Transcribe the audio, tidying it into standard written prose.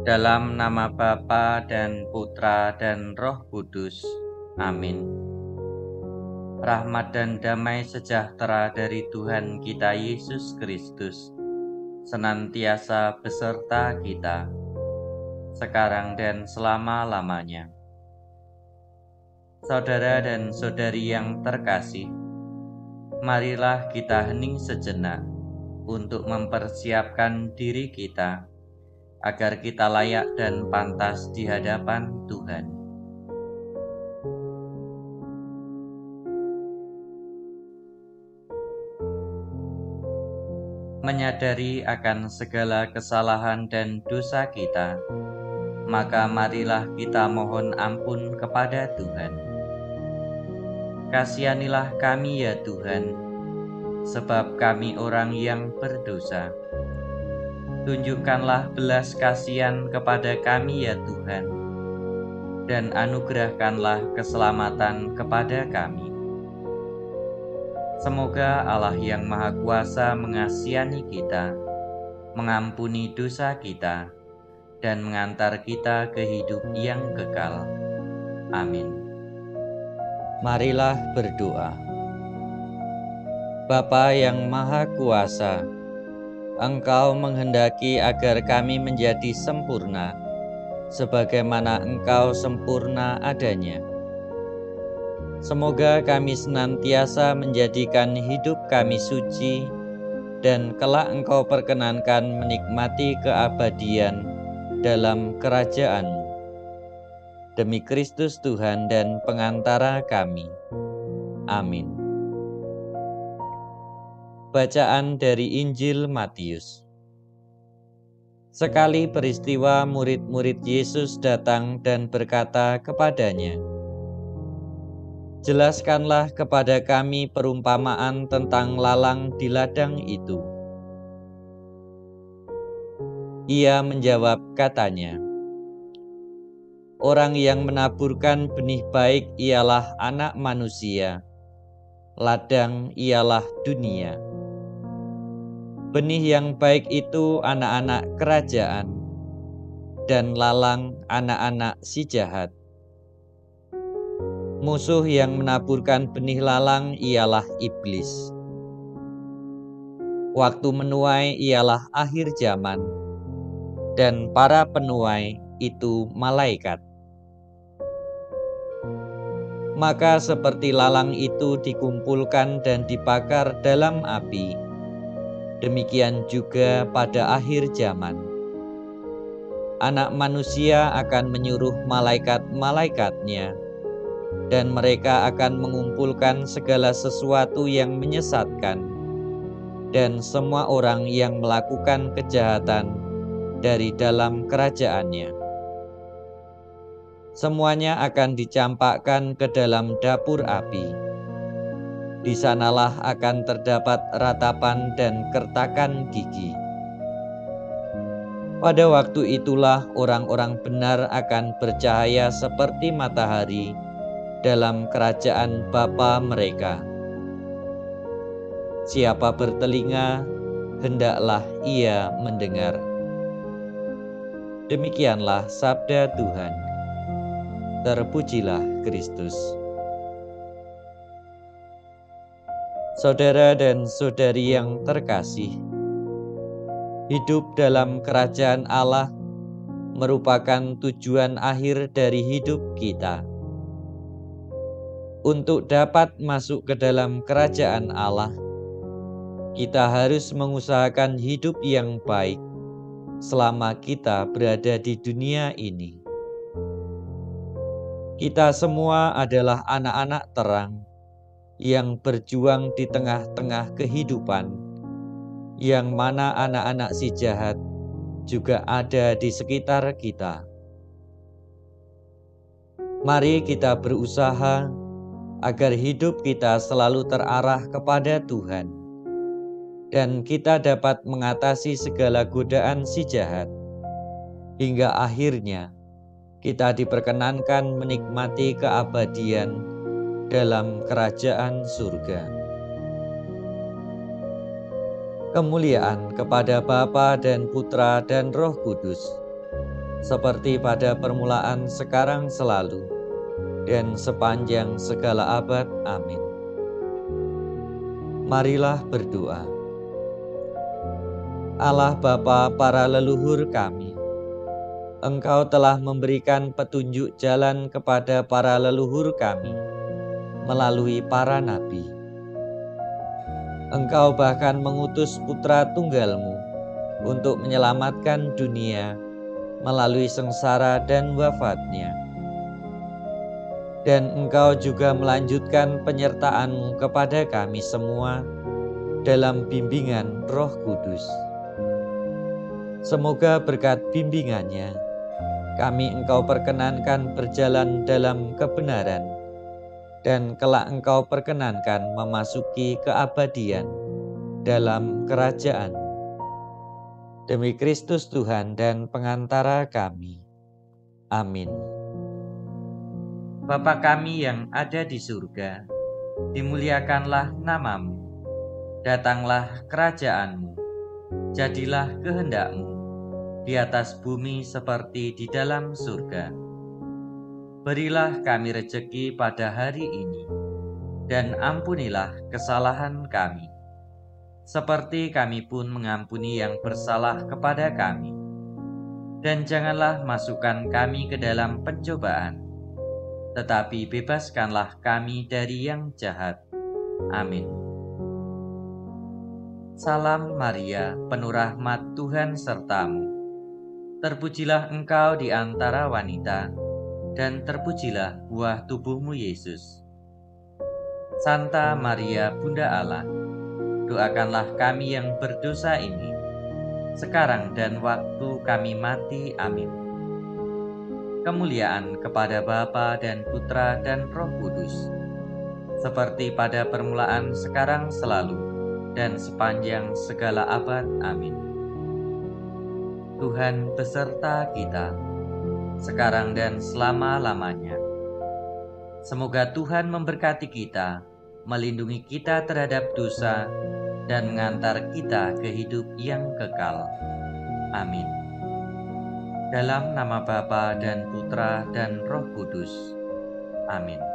Dalam nama Bapa dan Putra dan Roh Kudus. Amin. Rahmat dan damai sejahtera dari Tuhan kita Yesus Kristus senantiasa beserta kita, sekarang dan selama-lamanya. Saudara dan saudari yang terkasih, marilah kita hening sejenak untuk mempersiapkan diri kita agar kita layak dan pantas di hadapan Tuhan. Menyadari akan segala kesalahan dan dosa kita, maka marilah kita mohon ampun kepada Tuhan. Kasihanilah kami ya Tuhan, sebab kami orang yang berdosa. Tunjukkanlah belas kasihan kepada kami ya Tuhan, dan anugerahkanlah keselamatan kepada kami. Semoga Allah yang Maha Kuasa mengasihani kita, mengampuni dosa kita, dan mengantar kita ke hidup yang kekal. Amin. Marilah berdoa. Bapa yang Maha Kuasa, Engkau menghendaki agar kami menjadi sempurna, sebagaimana Engkau sempurna adanya. Semoga kami senantiasa menjadikan hidup kami suci, dan kelak Engkau perkenankan menikmati keabadian dalam kerajaan-Mu. Demi Kristus Tuhan dan pengantara kami. Amin. Bacaan dari Injil Matius. Sekali peristiwa murid-murid Yesus datang dan berkata kepadanya, "Jelaskanlah kepada kami perumpamaan tentang lalang di ladang itu." Ia menjawab katanya, "Orang yang menaburkan benih baik ialah Anak Manusia, ladang ialah dunia. Benih yang baik itu anak-anak kerajaan, dan lalang anak-anak si jahat. Musuh yang menaburkan benih lalang ialah iblis. Waktu menuai ialah akhir zaman, dan para penuai itu malaikat. Maka seperti lalang itu dikumpulkan dan dibakar dalam api, demikian juga pada akhir zaman. Anak Manusia akan menyuruh malaikat-malaikatnya, dan mereka akan mengumpulkan segala sesuatu yang menyesatkan, dan semua orang yang melakukan kejahatan dari dalam kerajaannya. Semuanya akan dicampakkan ke dalam dapur api. Di sanalah akan terdapat ratapan dan kertakan gigi. Pada waktu itulah orang-orang benar akan bercahaya seperti matahari dalam kerajaan Bapa mereka. Siapa bertelinga, hendaklah ia mendengar." Demikianlah sabda Tuhan. Terpujilah Kristus. Saudara dan saudari yang terkasih, hidup dalam kerajaan Allah merupakan tujuan akhir dari hidup kita. Untuk dapat masuk ke dalam kerajaan Allah, kita harus mengusahakan hidup yang baik selama kita berada di dunia ini. Kita semua adalah anak-anak terang yang berjuang di tengah-tengah kehidupan, yang mana anak-anak si jahat juga ada di sekitar kita. Mari kita berusaha agar hidup kita selalu terarah kepada Tuhan, dan kita dapat mengatasi segala godaan si jahat, hingga akhirnya kita diperkenankan menikmati keabadian dalam kerajaan surga. Kemuliaan kepada Bapa dan Putra dan Roh Kudus, seperti pada permulaan, sekarang, selalu, dan sepanjang segala abad. Amin. Marilah berdoa. Allah Bapa para leluhur kami, Engkau telah memberikan petunjuk jalan kepada para leluhur kami melalui para nabi. Engkau bahkan mengutus Putra Tunggal-Mu untuk menyelamatkan dunia melalui sengsara dan wafat-Nya. Dan Engkau juga melanjutkan penyertaan-Mu kepada kami semua dalam bimbingan Roh Kudus. Semoga berkat bimbingannya, kami Engkau perkenankan berjalan dalam kebenaran, dan kelak Engkau perkenankan memasuki keabadian dalam kerajaan. Demi Kristus Tuhan dan pengantara kami. Amin. Bapa kami yang ada di surga, dimuliakanlah nama-Mu. Datanglah kerajaan-Mu. Jadilah kehendak-Mu di atas bumi seperti di dalam surga. Berilah kami rejeki pada hari ini, dan ampunilah kesalahan kami, seperti kami pun mengampuni yang bersalah kepada kami. Dan janganlah masukkan kami ke dalam pencobaan, tetapi bebaskanlah kami dari yang jahat. Amin. Salam Maria, penuh rahmat, Tuhan sertamu. Terpujilah engkau di antara wanita, dan terpujilah buah tubuhmu Yesus. Santa Maria, Bunda Allah, doakanlah kami yang berdosa ini, sekarang dan waktu kami mati. Amin. Kemuliaan kepada Bapa dan Putra dan Roh Kudus, seperti pada permulaan, sekarang, selalu, dan sepanjang segala abad. Amin. Tuhan beserta kita, sekarang dan selama-lamanya. Semoga Tuhan memberkati kita, melindungi kita terhadap dosa, dan mengantar kita ke hidup yang kekal. Amin. Dalam nama Bapa dan Putra dan Roh Kudus. Amin.